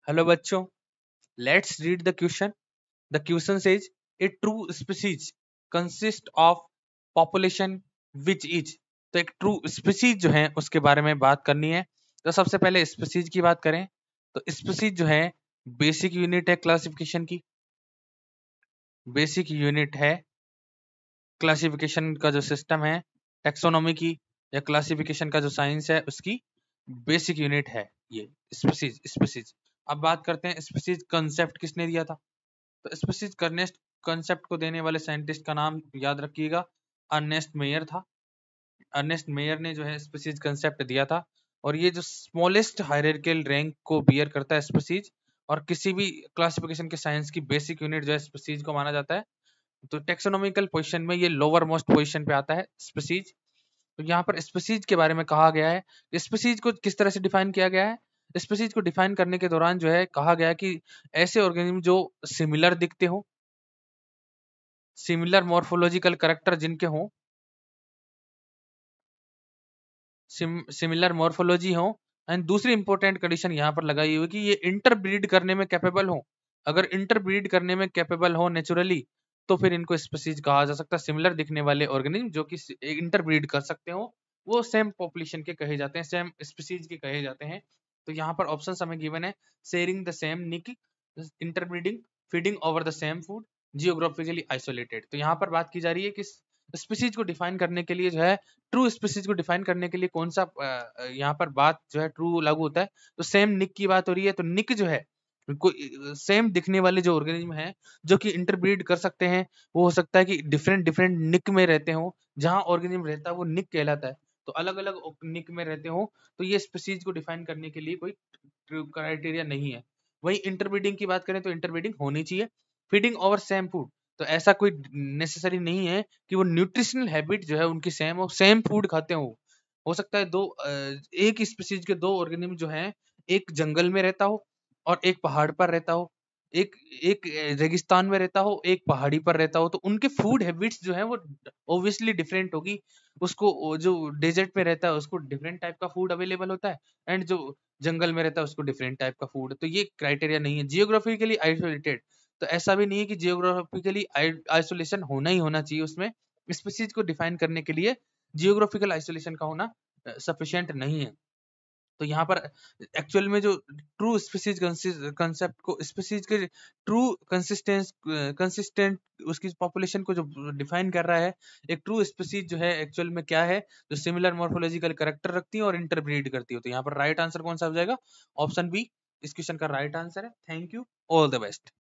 Hello बच्चों, let's read the question. The question says A true species consist of population which is. तो एक true species जो है उसके बारे में बात करनी है. तो सबसे पहले स्पीसीज की बात करें तो स्पीसीज जो है बेसिक यूनिट है क्लासिफिकेशन की. बेसिक यूनिट है क्लासिफिकेशन का जो सिस्टम है, टेक्सोनॉमी की या क्लासिफिकेशन का जो साइंस है उसकी बेसिक यूनिट है ये स्पीसीज. अब बात करते हैं स्पीसीज कंसेप्ट किसने दिया था. तो स्पीसीज कंसेप्ट को देने वाले साइंटिस्ट का नाम याद रखिएगा, अर्नेस्ट मेयर था. अर्नेस्ट मेयर ने जो है स्पीसीज कंसेप्ट दिया था. और ये जो स्मॉलेस्ट हायरार्किकल रैंक को बियर करता है स्पीसीज, और किसी भी क्लासिफिकेशन के साइंस की बेसिक यूनिट जो है स्पीसीज को माना जाता है. तो टेक्सोनॉमिकल पोजीशन में ये लोअर मोस्ट पोजीशन पे आता है स्पीसीज. तो यहाँ पर स्पीसीज के बारे में कहा गया है. स्पीसीज को किस तरह से डिफाइन किया गया है. स्पीसीज को डिफाइन करने के दौरान जो है कहा गया कि ऐसे ऑर्गेनिज्म जो सिमिलर दिखते हो, सिमिलर मॉर्फोलॉजिकल कैरेक्टर जिनके हो, सिमिलर मॉर्फोलॉजी हो. एंड दूसरी इंपॉर्टेंट कंडीशन यहाँ पर लगाई हुई कि ये इंटरब्रीड करने में कैपेबल हो. अगर इंटरब्रीड करने में कैपेबल हो नेचुरली, तो फिर इनको स्पीसीज कहा जा सकता है. सिमिलर दिखने वाले ऑर्गेनिज्म जो कि इंटरब्रीड कर सकते हो, वो सेम पॉपुलेशन के कहे जाते हैं, सेम स्पीसीज के कहे जाते हैं. तो यहाँ पर ऑप्शन हमें गिवन है: sharing the same niche, interbreeding, feeding over the same food, geographically isolated. तो यहाँ पर बात की जा रही है कि स्पीसीज को डिफाइन करने के लिए जो है, ट्रू स्पीसीज को डिफाइन करने के लिए कौन सा यहाँ पर बात जो है ट्रू लागू होता है. तो सेम निक की बात हो रही है. तो निक जो है सेम दिखने वाले जो ऑर्गेनिज्म है जो कि इंटरब्रीड कर सकते हैं, वो हो सकता है कि डिफरेंट डिफरेंट निक में रहते हो. जहां ऑर्गेनिज्म रहता है वो निक कहलाता है. तो अलग अलग निक में रहते हो, तो ये स्पीसीज को डिफाइन करने के लिए कोई क्राइटेरिया नहीं है. वही इंटरब्रीडिंग की बात करें तो इंटरब्रीडिंग होनी चाहिए. फीडिंग ओवर सेम फूड, तो ऐसा कोई नेसेसरी नहीं है कि वो न्यूट्रिशनल हैबिट जो है उनकी सेम हो, सेम फूड खाते हो सकता है दो एक स्पीसीज के दो ऑर्गेनिज्म जो हैं, एक जंगल में रहता हो और एक पहाड़ पर रहता हो, एक एक रेगिस्तान में रहता हो, एक पहाड़ी पर रहता हो. तो उनके फूड हैबिट्स जो है वो ऑब्वियसली डिफरेंट होगी. उसको जो डेजर्ट में रहता है उसको डिफरेंट टाइप का फूड अवेलेबल होता है, एंड जो जंगल में रहता है उसको डिफरेंट टाइप का फूड. तो ये क्राइटेरिया नहीं है. जियोग्राफिकली आइसोलेटेड, तो ऐसा भी नहीं है कि जियोग्राफिकली आइसोलेशन होना ही होना चाहिए उसमें. स्पीसीज को डिफाइन करने के लिए जियोग्राफिकल आइसोलेशन का होना सफिशिएंट नहीं है. तो यहाँ पर एक्चुअल में जो ट्रू स्पीसीज कंसेप्ट को, स्पीसीज के ट्रू कंसिस्टेंट उसकी पॉपुलेशन को जो डिफाइन कर रहा है, एक ट्रू स्पीसीज जो है एक्चुअल में क्या है, जो सिमिलर मॉर्फोलॉजिकल कैरेक्टर रखती है और इंटरब्रीड करती है. तो यहाँ पर राइट आंसर कौन सा हो जाएगा? ऑप्शन बी इस क्वेश्चन का राइट आंसर है. Thank you, all the best.